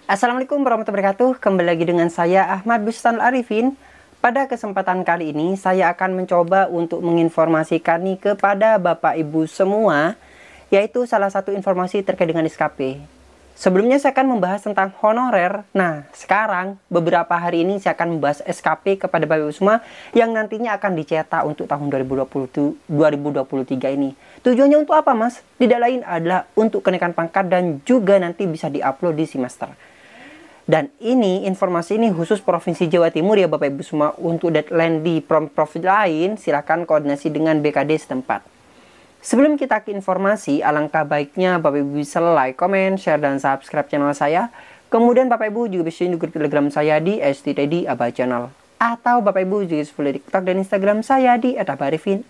Assalamualaikum warahmatullahi wabarakatuh. Kembali lagi dengan saya Ahmad Bustanul Arifin. Pada kesempatan kali ini saya akan mencoba untuk menginformasikan nih kepada Bapak Ibu semua, yaitu salah satu informasi terkait dengan SKP. Sebelumnya saya akan membahas tentang honorer. Nah, sekarang beberapa hari ini saya akan membahas SKP kepada Bapak Ibu semua yang nantinya akan dicetak untuk tahun 2023 ini. Tujuannya untuk apa, Mas? Tidak lain adalah untuk kenaikan pangkat dan juga nanti bisa diupload di Simaster. Dan ini informasi ini khusus Provinsi Jawa Timur ya Bapak Ibu semua. Untuk deadline di provinsi lain silahkan koordinasi dengan BKD setempat. Sebelum kita ke informasi, alangkah baiknya Bapak Ibu bisa like, comment, share, dan subscribe channel saya. Kemudian Bapak Ibu juga bisa join grup Telegram saya di STTD Aba Channel. Atau Bapak Ibu juga bisa follow TikTok dan Instagram saya di @abarifin_.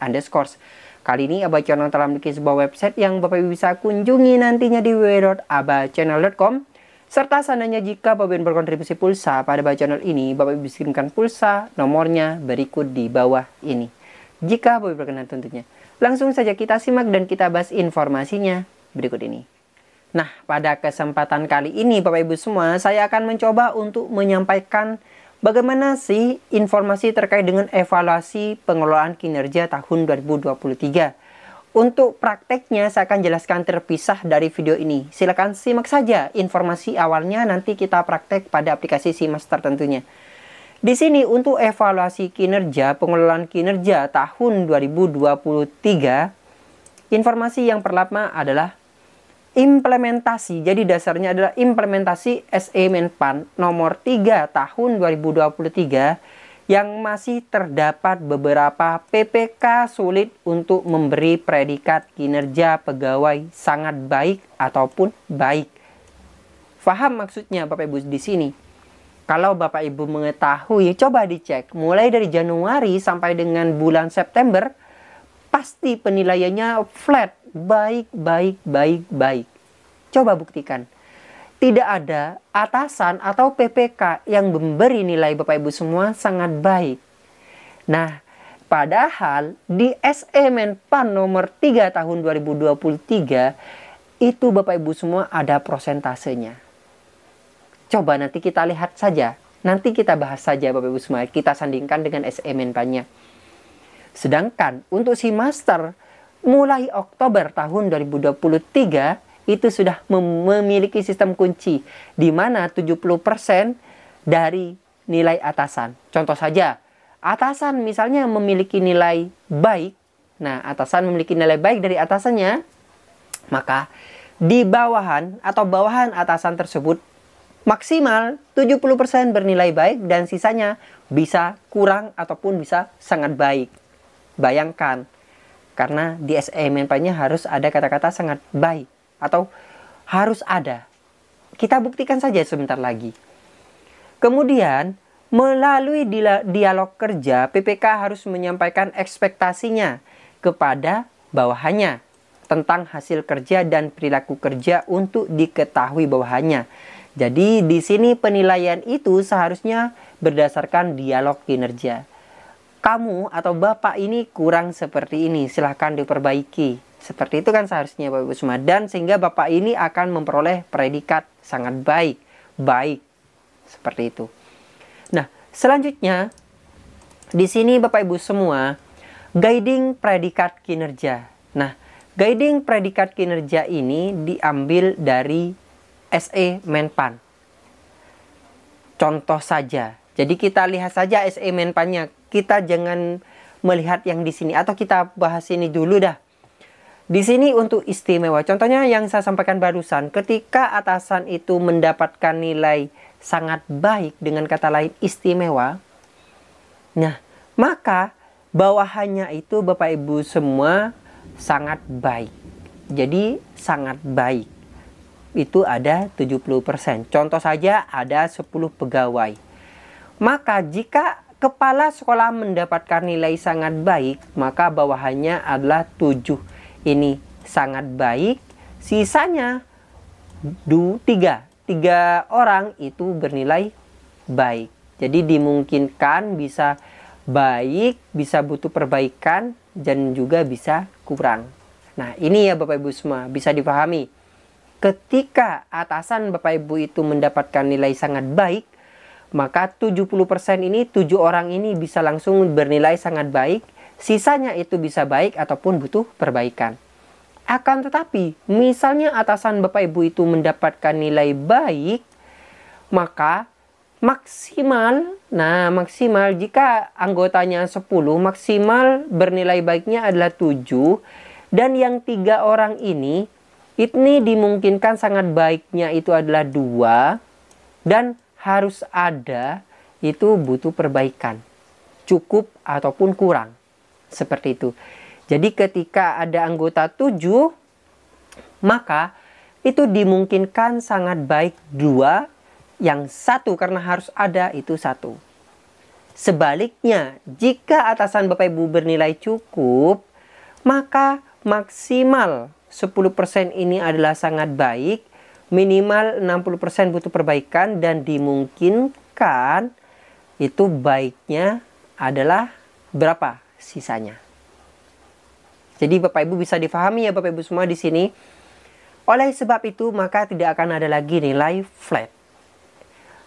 Kali ini Aba Channel telah memiliki sebuah website yang Bapak Ibu bisa kunjungi nantinya di www.abachannel.com. Serta seandainya jika Bapak Ibu berkontribusi pulsa pada Aba Channel ini, Bapak Ibu bisa kirimkan pulsa, nomornya berikut di bawah ini. Jika Bapak Ibu berkenan tentunya. Langsung saja kita simak dan kita bahas informasinya berikut ini. Nah, pada kesempatan kali ini Bapak Ibu semua, saya akan mencoba untuk menyampaikan bagaimana sih informasi terkait dengan evaluasi pengelolaan kinerja tahun 2023. Untuk prakteknya saya akan jelaskan terpisah dari video ini. Silakan simak saja informasi awalnya, nanti kita praktek pada aplikasi Simaster tentunya. Di sini untuk evaluasi kinerja, pengelolaan kinerja tahun 2023, informasi yang pertama adalah implementasi. Jadi dasarnya adalah implementasi SE Menpan nomor 3 tahun 2023 yang masih terdapat beberapa PPK sulit untuk memberi predikat kinerja pegawai sangat baik ataupun baik. Faham maksudnya Bapak Ibu di sini? Kalau Bapak Ibu mengetahui, coba dicek mulai dari Januari sampai dengan bulan September, pasti penilaiannya flat, baik, baik, baik, baik. Coba buktikan. Tidak ada atasan atau PPK yang memberi nilai Bapak Ibu semua sangat baik. Nah, padahal di SE Menpan nomor 3 tahun 2023 itu Bapak Ibu semua ada prosentasenya. Coba nanti kita lihat saja. Nanti kita bahas saja Bapak Ibu semua. Kita sandingkan dengan SE Menpannya. Sedangkan untuk Simaster mulai Oktober tahun 2023 itu sudah memiliki sistem kunci di mana 70% dari nilai atasan. Contoh saja, atasan misalnya memiliki nilai baik. Nah, atasan memiliki nilai baik dari atasannya, maka di bawahan atau bawahan atasan tersebut maksimal 70% bernilai baik dan sisanya bisa kurang ataupun bisa sangat baik. Bayangkan, karena di SE Menpan-nya harus ada kata-kata sangat baik atau harus ada. Kita buktikan saja sebentar lagi. Kemudian, melalui dialog kerja, PPK harus menyampaikan ekspektasinya kepada bawahannya tentang hasil kerja dan perilaku kerja untuk diketahui bawahannya. Jadi, di sini penilaian itu seharusnya berdasarkan dialog kinerja. Kamu atau Bapak ini kurang seperti ini, silahkan diperbaiki. Seperti itu kan seharusnya Bapak Ibu semua. Dan sehingga Bapak ini akan memperoleh predikat sangat baik. Baik. Seperti itu. Nah, selanjutnya di sini Bapak Ibu semua, guiding predikat kinerja. Nah, guiding predikat kinerja ini diambil dari SE Menpan. Contoh saja. Jadi kita lihat saja SE Menpan-nya. Kita jangan melihat yang di sini atau kita bahas ini dulu dah. Di sini untuk istimewa, contohnya yang saya sampaikan barusan, ketika atasan itu mendapatkan nilai sangat baik, dengan kata lain istimewa, nah, maka bawahannya itu Bapak Ibu semua sangat baik. Jadi sangat baik. Itu ada 70%. Contoh saja ada 10 pegawai. Maka jika kepala sekolah mendapatkan nilai sangat baik, maka bawahannya adalah 7. Ini sangat baik, sisanya 3 orang itu bernilai baik. Jadi dimungkinkan bisa baik, bisa butuh perbaikan, dan juga bisa kurang. Nah, ini ya Bapak Ibu semua, bisa dipahami. Ketika atasan Bapak Ibu itu mendapatkan nilai sangat baik, maka 70% ini, 7 orang ini bisa langsung bernilai sangat baik, sisanya itu bisa baik ataupun butuh perbaikan. Akan tetapi, misalnya atasan Bapak Ibu itu mendapatkan nilai baik, maka maksimal jika anggotanya 10, maksimal bernilai baiknya adalah 7. Dan yang 3 orang ini dimungkinkan sangat baiknya itu adalah 2. Dan harus ada itu butuh perbaikan. Cukup ataupun kurang. Seperti itu. Jadi ketika ada anggota 7, maka itu dimungkinkan sangat baik 2. Yang 1 karena harus ada itu 1. Sebaliknya, jika atasan Bapak Ibu bernilai cukup, maka maksimal 10% ini adalah sangat baik, minimal 60% butuh perbaikan, dan dimungkinkan itu baiknya adalah berapa sisanya. Jadi Bapak Ibu bisa difahami ya Bapak Ibu semua di sini. Oleh sebab itu maka tidak akan ada lagi nilai flat.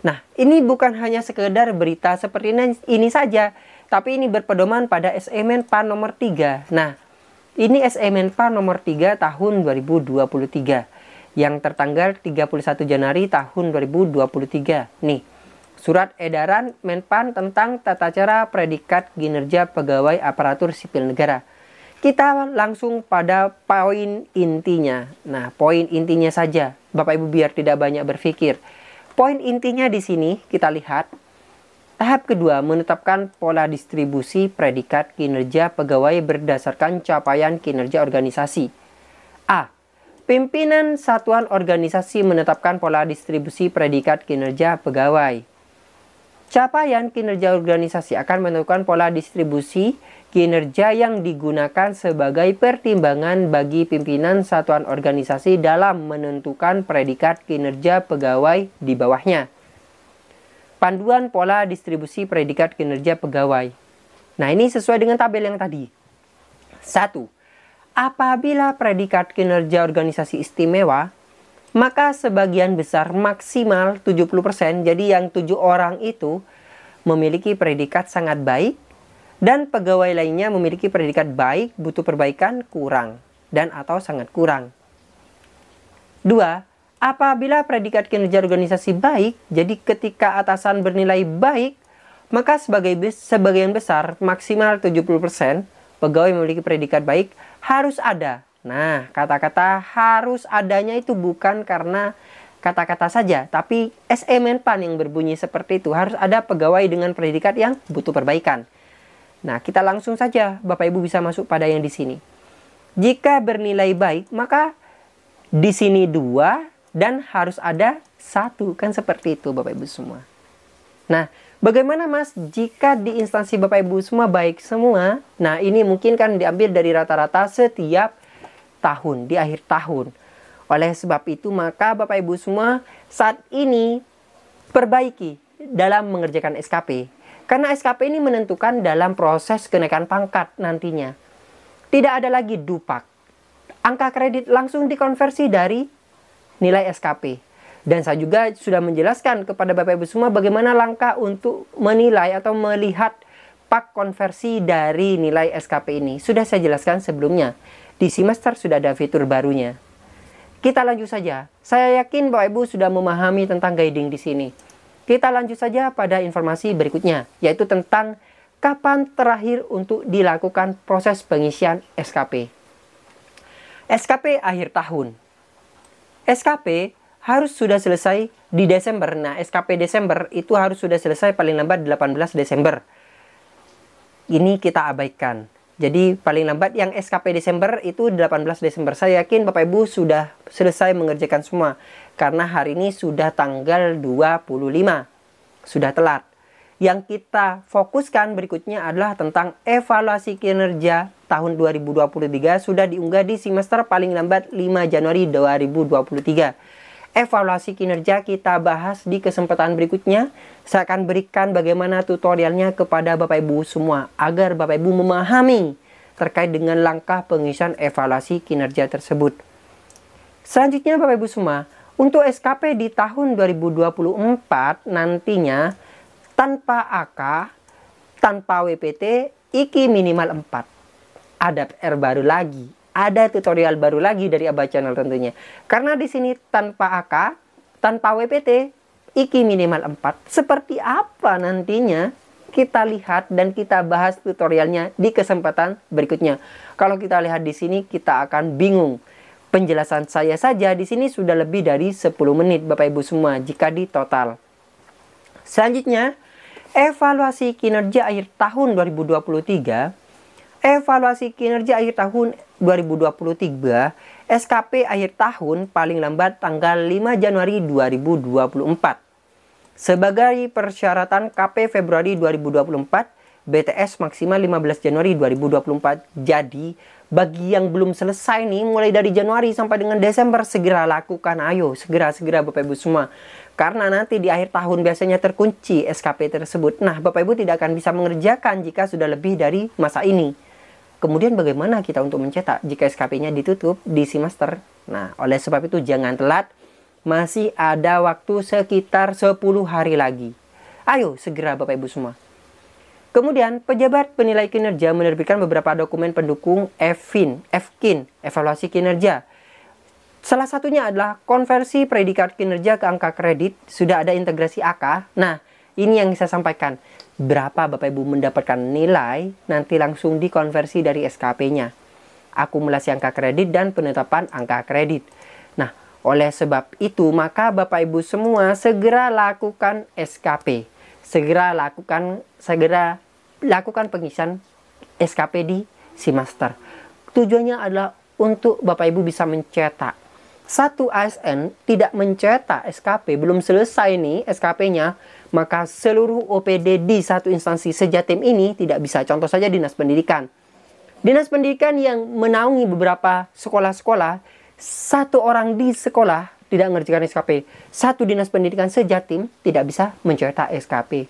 Nah, ini bukan hanya sekedar berita seperti ini saja, tapi ini berpedoman pada SE Menpan nomor 3. Nah, ini SE Menpan nomor 3 tahun 2023 yang tertanggal 31 Januari tahun 2023. Nih, surat edaran Menpan tentang tata cara predikat kinerja pegawai aparatur sipil negara. Kita langsung pada poin intinya. Nah, poin intinya saja, Bapak Ibu biar tidak banyak berpikir. Poin intinya di sini kita lihat. Tahap kedua, menetapkan pola distribusi predikat kinerja pegawai berdasarkan capaian kinerja organisasi. A. Pimpinan satuan organisasi menetapkan pola distribusi predikat kinerja pegawai. Capaian kinerja organisasi akan menentukan pola distribusi kinerja yang digunakan sebagai pertimbangan bagi pimpinan satuan organisasi dalam menentukan predikat kinerja pegawai di bawahnya. Panduan pola distribusi predikat kinerja pegawai. Nah, ini sesuai dengan tabel yang tadi. 1. Apabila predikat kinerja organisasi istimewa, maka sebagian besar maksimal 70%, jadi yang 7 orang itu memiliki predikat sangat baik, dan pegawai lainnya memiliki predikat baik, butuh perbaikan, kurang, dan atau sangat kurang. 2. Apabila predikat kinerja organisasi baik, jadi ketika atasan bernilai baik, maka sebagian besar, maksimal 70%, pegawai memiliki predikat baik, harus ada. Nah, kata-kata harus adanya itu bukan karena kata-kata saja, tapi SE Menpan yang berbunyi seperti itu. Harus ada pegawai dengan predikat yang butuh perbaikan. Nah, kita langsung saja, Bapak Ibu bisa masuk pada yang di sini. Jika bernilai baik, maka di sini 2 dan harus ada 1. Kan seperti itu Bapak Ibu semua. Nah, bagaimana Mas jika di instansi Bapak Ibu semua baik semua? Nah, ini mungkin kan diambil dari rata-rata setiap tahun, di akhir tahun. Oleh sebab itu, maka Bapak Ibu semua saat ini perbaiki dalam mengerjakan SKP. Karena SKP ini menentukan dalam proses kenaikan pangkat nantinya. Tidak ada lagi dupak. Angka kredit langsung dikonversi dari nilai SKP. Dan saya juga sudah menjelaskan kepada Bapak Ibu semua bagaimana langkah untuk menilai atau melihat pak konversi dari nilai SKP ini. Sudah saya jelaskan sebelumnya. Di semester sudah ada fitur barunya. Kita lanjut saja. Saya yakin Bapak Ibu sudah memahami tentang guiding di sini. Kita lanjut saja pada informasi berikutnya, yaitu tentang kapan terakhir untuk dilakukan proses pengisian SKP. SKP akhir tahun. SKP harus sudah selesai di Desember. Nah, SKP Desember itu harus sudah selesai paling lambat 18 Desember. Ini kita abaikan. Jadi paling lambat yang SKP Desember itu 18 Desember. Saya yakin Bapak Ibu sudah selesai mengerjakan semua. Karena hari ini sudah tanggal 25. Sudah telat. Yang kita fokuskan berikutnya adalah tentang evaluasi kinerja tahun 2023 sudah diunggah di semester paling lambat 5 Januari 2023. evaluasi kinerja kita bahas di kesempatan berikutnya. Saya akan berikan bagaimana tutorialnya kepada Bapak Ibu semua agar Bapak Ibu memahami terkait dengan langkah pengisian evaluasi kinerja tersebut. Selanjutnya Bapak Ibu semua, untuk SKP di tahun 2024 nantinya tanpa AK, tanpa WPT, IKI minimal 4. Ada PR baru lagi, ada tutorial baru lagi dari Abah Channel tentunya. Karena di sini tanpa AK, tanpa WPT, IKI minimal 4. Seperti apa nantinya? Kita lihat dan kita bahas tutorialnya di kesempatan berikutnya. Kalau kita lihat di sini kita akan bingung. Penjelasan saya saja di sini sudah lebih dari 10 menit Bapak Ibu semua jika di total. Selanjutnya, evaluasi kinerja akhir tahun 2023. Evaluasi kinerja akhir tahun 2023, SKP akhir tahun paling lambat tanggal 5 Januari 2024. Sebagai persyaratan KP Februari 2024, BTS maksimal 15 Januari 2024. Jadi, bagi yang belum selesai nih, mulai dari Januari sampai dengan Desember, segera lakukan. Ayo, segera Bapak Ibu semua. Karena nanti di akhir tahun biasanya terkunci SKP tersebut. Nah, Bapak Ibu tidak akan bisa mengerjakan jika sudah lebih dari masa ini. Kemudian bagaimana kita untuk mencetak jika SKP-nya ditutup di semester? Nah, oleh sebab itu jangan telat. Masih ada waktu sekitar 10 hari lagi. Ayo, segera Bapak Ibu semua. Kemudian, pejabat penilai kinerja menerbitkan beberapa dokumen pendukung FKIN, evaluasi kinerja. Salah satunya adalah konversi predikat kinerja ke angka kredit, sudah ada integrasi AK. Nah, ini yang saya sampaikan. Berapa Bapak Ibu mendapatkan nilai, nanti langsung dikonversi dari SKP-nya. Akumulasi angka kredit dan penetapan angka kredit. Nah, oleh sebab itu, maka Bapak Ibu semua segera lakukan SKP. Segera lakukan pengisian SKP di semester. Tujuannya adalah untuk Bapak Ibu bisa mencetak. Satu ASN tidak mencetak SKP, belum selesai nih SKP-nya, maka seluruh OPD di satu instansi Sejatim ini tidak bisa. Contoh saja Dinas Pendidikan. Dinas Pendidikan yang menaungi beberapa sekolah-sekolah, satu orang di sekolah tidak mengerjakan SKP. Satu Dinas Pendidikan Sejatim tidak bisa mencetak SKP.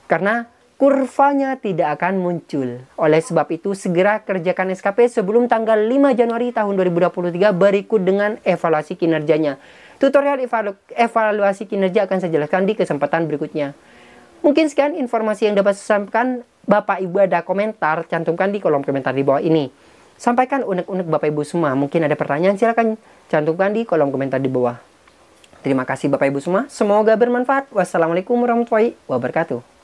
Karena kurvanya tidak akan muncul. Oleh sebab itu, segera kerjakan SKP sebelum tanggal 5 Januari tahun 2023 berikut dengan evaluasi kinerjanya. Tutorial evaluasi kinerja akan saya jelaskan di kesempatan berikutnya. Mungkin sekian informasi yang dapat saya sampaikan. Bapak Ibu ada komentar, cantumkan di kolom komentar di bawah ini. Sampaikan unek-unek Bapak Ibu semua. Mungkin ada pertanyaan, silakan cantumkan di kolom komentar di bawah. Terima kasih Bapak Ibu semua. Semoga bermanfaat. Wassalamualaikum warahmatullahi wabarakatuh.